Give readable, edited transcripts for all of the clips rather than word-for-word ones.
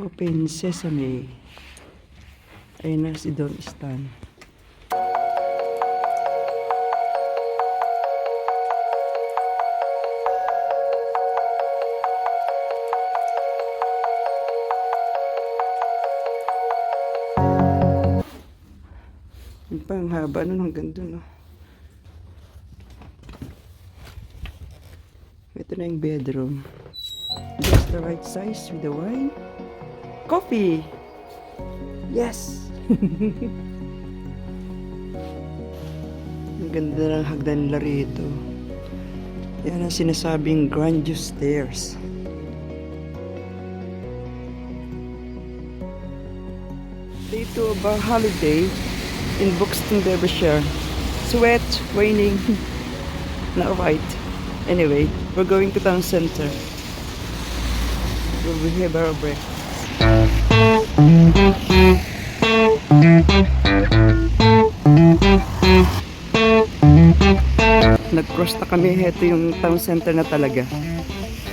Open Sesame. Ayun na si Don Stan. Yung pang haba nun hanggang dun, no? Ito na yung bedroom. Just the right size with the wine. Coffee! Yes! Ang ganda ng hagdan nila rito. Yan ang sinasabing grandiose stairs. Day 2 of our holiday in Buxton, Derbyshire. Sweat, raining, not white. Anyway, we're going to town center. We'll have our breakfast. Nag-cross na kami. Ito yung town center na talaga.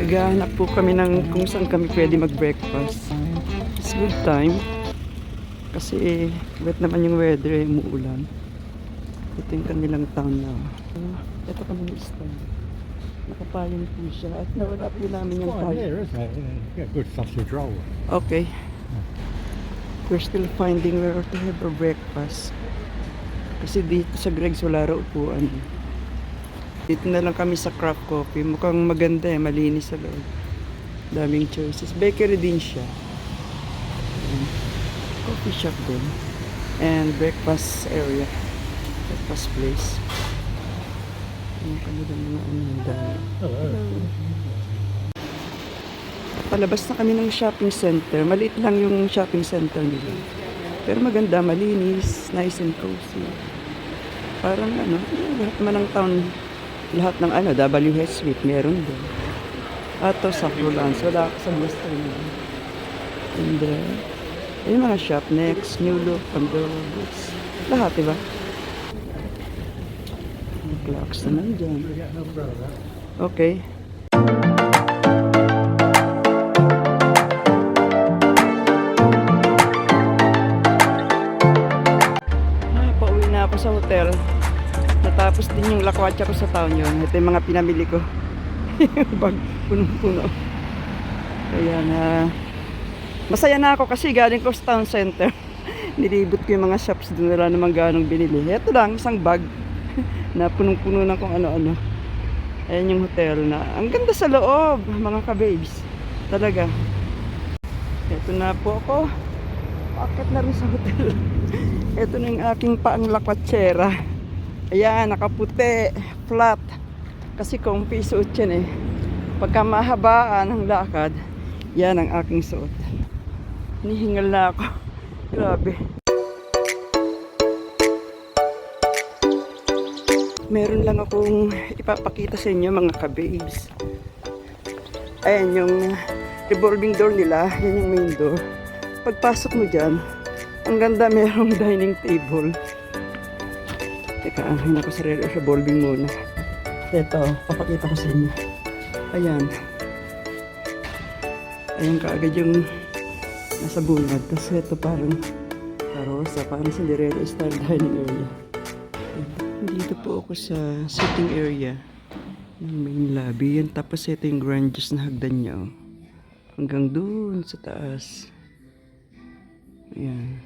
Naghahanap po kami ng kung saan kami pwede mag-breakfast. It's good time. Kasi wet naman yung weather, umuulan. Ito yung kanilang town na. Ito kami yung stand. Nakapayong po siya at nawala po namin yung Fine here, isn't it? Yeah, good sausage roll. Okay. We're still finding where to have our breakfast. Kasi dito sa Greg's wala raw upuan. Dito na lang kami sa Craft Coffee. Mukhang maganda, malinis sa loob. Daming choices. Bakery din siya. Coffee shop din. And breakfast area. Breakfast place. Ang kanilang mga dami. Palabas na kami ng shopping center. Maliit lang yung shopping center nila. Pero maganda, malinis, nice and cozy. Parang lahat man ng town, lahat ng WH Suite, meron din. Ato sa Florence, wala ako sa Western. And yung mga shop, Next, New Look, Pandora Books. Lahat, diba? Clocks na nandyan. Okay. Pauwi na ako sa hotel. Natapos din yung lakwatsa ko sa town yun. Ito yung mga pinamili ko. Bag punong-puno. Kaya masaya na ako kasi galing ko sa town center. Nilibot ko yung mga shops doon. Wala namang ganong binili. Ito lang, isang bag. Na punong-puno na kung ano-ano. Ayan yung hotel na ang ganda sa loob, mga ka-babes. Talaga. Ito na po ako. Akit na rin sa hotel. Ito na yung aking paanglakwatsera. Ayan, nakaputi, flat. Kasi comfy suot yan eh. Pagka mahabaan ang lakad, yan ang aking suot. Nihingal na ako. Grabe. Meron lang akong ipapakita sa inyo mga ka-babes. Ayan yung revolving door nila. Yan yung main door. Pagpasok mo dyan, ang ganda, merong dining table. Teka, hindi ako sa revolving muna. Ito, papakita ko sa inyo. Ayan. Ayan kaagad yung nasa bungad. Tapos ito parang karosa, parang Cinderella style dining area. Dito po ako sa sitting area ng main lobby. Yan, tapos ito yung grandiose na hagdan niya. Oh. Hanggang doon sa taas. Ayan.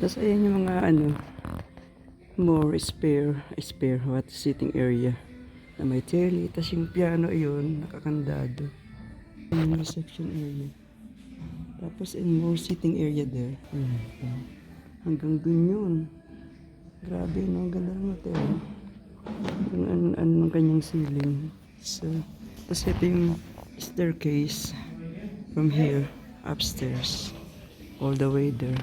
Tapos ayan yung mga more spare sitting area na may telly. Tapos yung piano yun, nakakandado. Yung reception area. Tapos more sitting area there. Ayan. Hanggang doon yun. Grabe, no? Ganda ng hotel. Ano ng kanyang ceiling. So, tapos ito yung staircase from here, upstairs. All the way there.